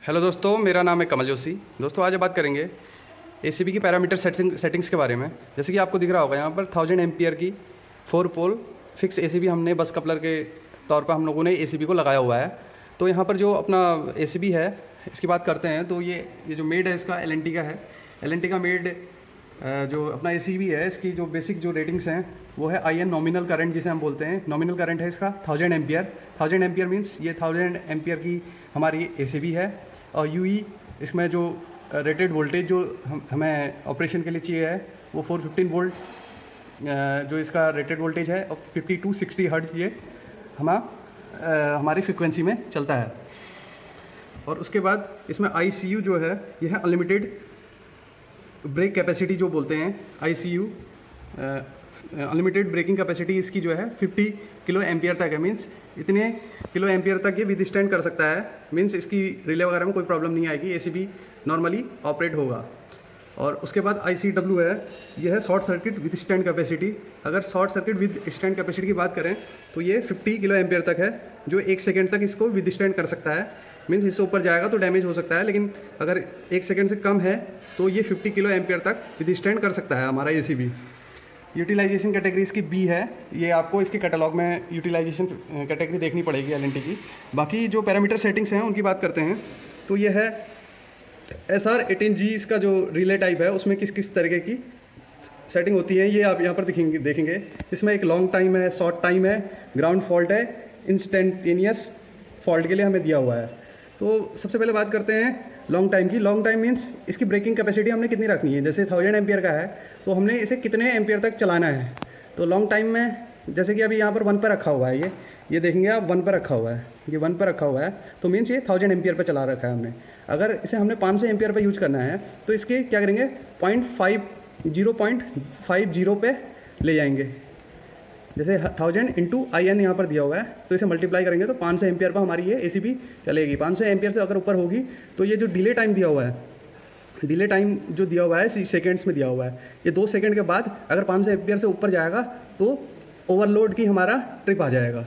Hello दोस्तों, मेरा नाम है कमल जोशी। दोस्तों आज बात करेंगे एसीबी की पैरामीटर सेटिंग्स के बारे में। जैसे कि आपको दिख रहा होगा यहाँ पर 1000 एम्पियर की 4 पोल फिक्स एसीबी हमने बस कपलर के तौर पर हम लोगों ने एसीबी को लगाया हुआ है। तो यहाँ पर जो अपना एसीबी है इसकी बात करते हैं तो ये जो मेड है इसका एलएनटी का है। एलएनटी का मेड जो अपना एसीबी है इसकी जो बेसिक जो रेटिंग्स हैं वो है आईएन नॉमिनल करंट, जिसे हम बोलते हैं। नॉमिनल करंट है इसका 1000 एम्पियर। 1000 एम्पियर मीन्स ये 1000 एम्पियर की हमारी एसीबी है। और यूई इसमें जो रेटेड वोल्टेज जो हमें ऑपरेशन के लिए चाहिए है वो 415 वोल्ट जो इसका रेटेड वोल्टेज है और 50 to 60 हर्ट्ज ये हमारी फ्रिक्वेंसी में चलता है। और उसके बाद इसमें ICU जो है ये है अनलिमिटेड ब्रेक कैपेसिटी जो बोलते हैं। ICU अनलिमिटेड ब्रेकिंग कैपेसिटी इसकी जो है 50 किलो एम्पियर तक है। मीन्स इतने किलो एम्पियर तक ये विदस्टैंड कर सकता है। मीन्स इसकी रिले वगैरह में कोई प्रॉब्लम नहीं आएगी, एसीबी नॉर्मली ऑपरेट होगा। और उसके बाद ICW है, ये है short circuit withstand capacity. अगर short circuit withstand capacity की बात करें तो ये 50 किलो एम्पियर तक है, जो 1 सेकेंड तक इसको विद स्टैंड कर सकता है। मीन्स इससे ऊपर जाएगा तो डैमेज हो सकता है, लेकिन अगर 1 सेकेंड से कम है तो ये 50 किलो एम्पियर तक विद स्टैंड कर सकता है हमारा एसीबी। यूटिलाइजेशन कैटेगरी इसकी बी है। ये आपको इसके कैटलॉग में यूटिलाइजेशन कैटेगरी देखनी पड़ेगी एलएनटी की। बाकी जो पैरामीटर सेटिंग्स हैं उनकी बात करते हैं तो ये है SR18G। इसका जो रिले टाइप है उसमें किस किस तरीके की सेटिंग होती है ये आप यहाँ पर देखेंगे। इसमें एक लॉन्ग टाइम है, शॉर्ट टाइम है, ग्राउंड फॉल्ट है, इंस्टेंटेनियस फॉल्ट के लिए हमें दिया हुआ है। तो सबसे पहले बात करते हैं लॉन्ग टाइम की। लॉन्ग टाइम मीन्स इसकी ब्रेकिंग कैपेसिटी हमने कितनी रखनी है। जैसे 1000 एम्पियर का है तो हमने इसे कितने एम्पियर तक चलाना है। तो लॉन्ग टाइम में जैसे कि अभी यहाँ पर 1 पर रखा हुआ है, ये देखेंगे आप 1 पर रखा हुआ है, ये 1 पर रखा हुआ है तो मीन्स ये 1000 एम्पियर पर चला रखा है हमने। अगर इसे हमने 500 एम्पियर पर यूज करना है तो इसके क्या करेंगे 0.50 पे ले जाएंगे। जैसे 1000 इंटू IN यहाँ पर दिया हुआ है तो इसे मल्टीप्लाई करेंगे तो 500 एम्पियर पर हमारी ये एसीबी चलेगी। 500 एम्पियर से अगर ऊपर होगी तो ये जो डिले टाइम दिया हुआ है, डिले टाइम जो दिया हुआ है सेकेंड्स में दिया हुआ है, ये 2 सेकेंड के बाद अगर 500 एम्पियर से ऊपर जाएगा तो ओवरलोड की हमारा ट्रिप आ जाएगा।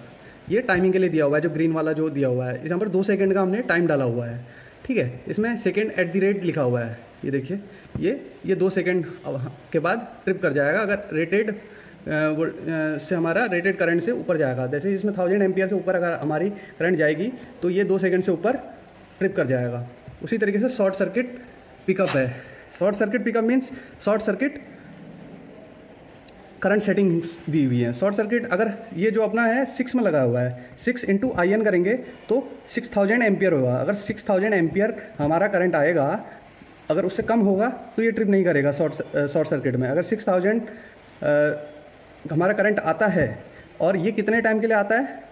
ये टाइमिंग के लिए दिया हुआ है, जो ग्रीन वाला जो दिया हुआ है। इस यहाँ पर 2 सेकेंड का हमने टाइम डाला हुआ है, ठीक है। इसमें सेकेंड एट द रेट लिखा हुआ है, ये देखिए ये 2 सेकेंड के बाद ट्रिप कर जाएगा अगर रेटेड से हमारा रेटेड करंट से ऊपर जाएगा। जैसे इसमें 1000 एम्पियर से ऊपर अगर हमारी करंट जाएगी तो ये 2 सेकंड से ऊपर ट्रिप कर जाएगा। उसी तरीके से शॉर्ट सर्किट पिकअप है। Short circuit pickup means short circuit current settings दी हुई है। शॉर्ट सर्किट अगर ये जो अपना है 6 में लगा हुआ है, 6 इंटू IN करेंगे तो 6000 एम्पियर होगा। अगर 6000 एम्पियर हमारा करंट आएगा, अगर उससे कम होगा तो ये ट्रिप नहीं करेगा शॉर्ट सर्किट में। अगर 6000 हमारा करंट आता है और ये कितने टाइम के लिए आता है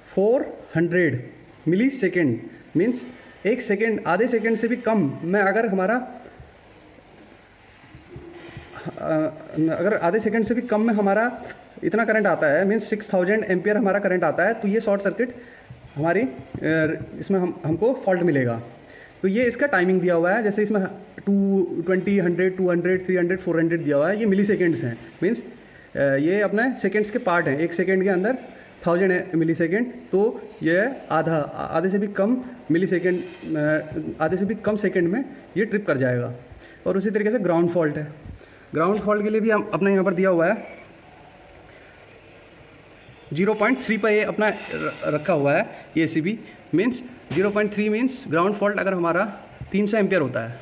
400 मिली सेकेंड, मीन्स 1 सेकेंड, आधे सेकेंड से भी कम में अगर हमारा अगर आधे सेकेंड से भी कम में हमारा इतना करंट आता है, मीन्स 6000 एम्पियर हमारा करंट आता है तो ये शॉर्ट सर्किट हमारी इसमें हमको फॉल्ट मिलेगा। तो ये इसका टाइमिंग दिया हुआ है। जैसे इसमें 220, 100, 200, 300, 400 दिया हुआ है, ये मिली सेकेंड्स हैं। मीन्स ये अपने सेकेंड्स के पार्ट हैं। 1 सेकेंड के अंदर 1000 मिली सेकेंड, तो ये आधे से भी कम मिली सेकेंड, आधे से भी कम सेकेंड में ये ट्रिप कर जाएगा। और उसी तरीके से ग्राउंड फॉल्ट है। ग्राउंड फॉल्ट के लिए भी हम अपने यहाँ पर दिया हुआ है 0.3 पर ये अपना रखा हुआ है ये ACB. Means 0.3 means ground fault अगर हमारा 300 एम्पियर होता है,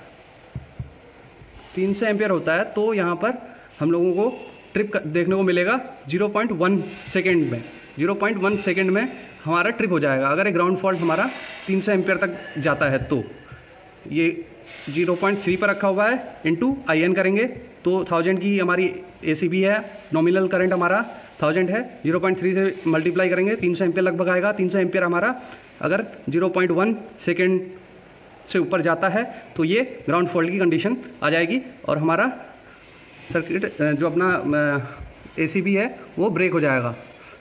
300 एम्पियर होता है तो यहाँ पर हम लोगों को ट्रिप देखने को मिलेगा 0.1 सेकेंड में। 0.1 सेकेंड में हमारा ट्रिप हो जाएगा अगर एक ग्राउंड फॉल्ट हमारा 300 एम्पियर तक जाता है। तो ये 0.3 पर रखा हुआ है, इंटू IN करेंगे तो 1000 की हमारी एसीबी है। नॉमिनल करंट हमारा 1000 है, 0.3 से मल्टीप्लाई करेंगे 300 एम्पियर लगभग आएगा। 300 एम्पियर हमारा अगर 0.1 सेकेंड से ऊपर जाता है तो ये ग्राउंड फॉल्ट की कंडीशन आ जाएगी और हमारा सर्किट जो अपना एसीबी है वो ब्रेक हो जाएगा।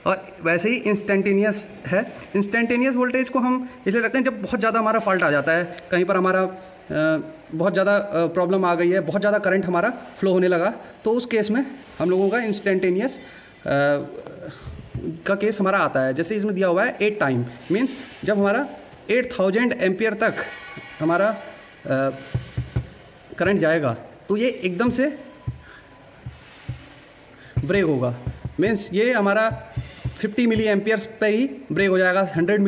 और वैसे ही इंस्टेंटेनियस है। इंस्टेंटेनियस वोल्टेज को हम इसलिए रखते हैं जब बहुत ज़्यादा हमारा फॉल्ट आ जाता है, कहीं पर हमारा बहुत ज़्यादा प्रॉब्लम आ गई है, बहुत ज़्यादा करंट हमारा फ्लो होने लगा, तो उस केस में हम लोगों का इंस्टेंटेनियस का केस हमारा आता है। जैसे इसमें दिया हुआ है 8 टाइम, मीन्स जब हमारा 8000 एम्पियर तक हमारा करंट जाएगा तो ये एकदम से ब्रेक होगा। मीन्स ये हमारा 50 मिली एम्पियर्स पे ही ब्रेक हो जाएगा, 100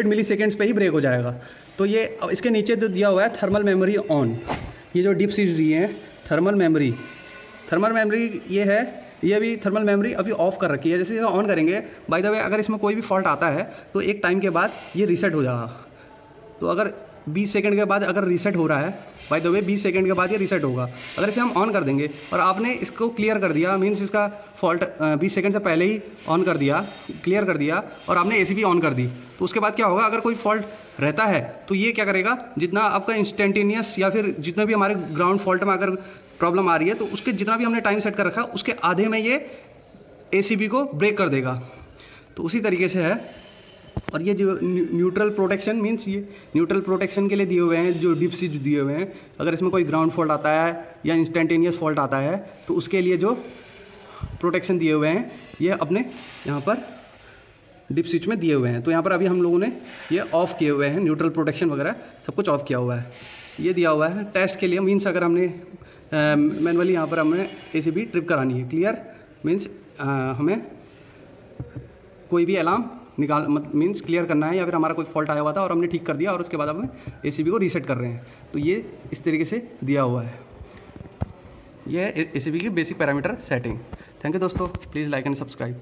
मिली सेकेंड्स पे ही ब्रेक हो जाएगा। तो ये अब इसके नीचे जो दिया हुआ है थर्मल मेमोरी ऑन, ये जो डिप स्विच दिए हैं थर्मल मेमोरी ये है, ये भी थर्मल मेमोरी अभी ऑफ कर रखी है। जैसे ऑन करेंगे, बाय द वे अगर इसमें कोई भी फॉल्ट आता है तो एक टाइम के बाद ये रीसेट हो जाएगा। तो अगर 20 सेकंड के बाद अगर रीसेट हो रहा है, बाय द वे 20 सेकंड के बाद ये रीसेट होगा। अगर इसे हम ऑन कर देंगे और आपने इसको क्लियर कर दिया, मीन्स इसका फॉल्ट 20 सेकंड से पहले ही ऑन कर दिया, क्लियर कर दिया, और आपने एसीबी ऑन कर दी, तो उसके बाद क्या होगा, अगर कोई फॉल्ट रहता है तो ये क्या करेगा, जितना आपका इंस्टेंटेनियस या फिर जितना भी हमारे ग्राउंड फॉल्ट में अगर प्रॉब्लम आ रही है तो उसके जितना भी हमने टाइम सेट कर रखा है उसके आधे में ये एसीबी को ब्रेक कर देगा। तो उसी तरीके से है। और ये जो न्यूट्रल प्रोटेक्शन, मीन्स ये न्यूट्रल प्रोटेक्शन के लिए दिए हुए हैं, जो डिप स्विच दिए हुए हैं। अगर इसमें कोई ग्राउंड फॉल्ट आता है या इंस्टेंटेनियस फॉल्ट आता है तो उसके लिए जो प्रोटेक्शन दिए हुए हैं ये अपने यहाँ पर डिप स्विच में दिए हुए हैं। तो यहाँ पर अभी हम लोगों ने ये ऑफ़ किए हुए हैं, न्यूट्रल प्रोटेक्शन वगैरह सब कुछ ऑफ़ किया हुआ है। ये दिया हुआ है टेस्ट के लिए, मीन्स अगर हमने मैनुअली यहाँ पर हमें एसीबी ट्रिप करानी है, क्लियर, मीन्स हमें कोई भी अलार्म निकाल मीन्स क्लियर करना है, या फिर हमारा कोई फॉल्ट आया हुआ था और हमने ठीक कर दिया और उसके बाद हम एसीबी को रीसेट कर रहे हैं। तो ये इस तरीके से दिया हुआ है, ये एसीबी की basic parameter setting. Thank you दोस्तों, प्लीज़ लाइक एंड सब्सक्राइब।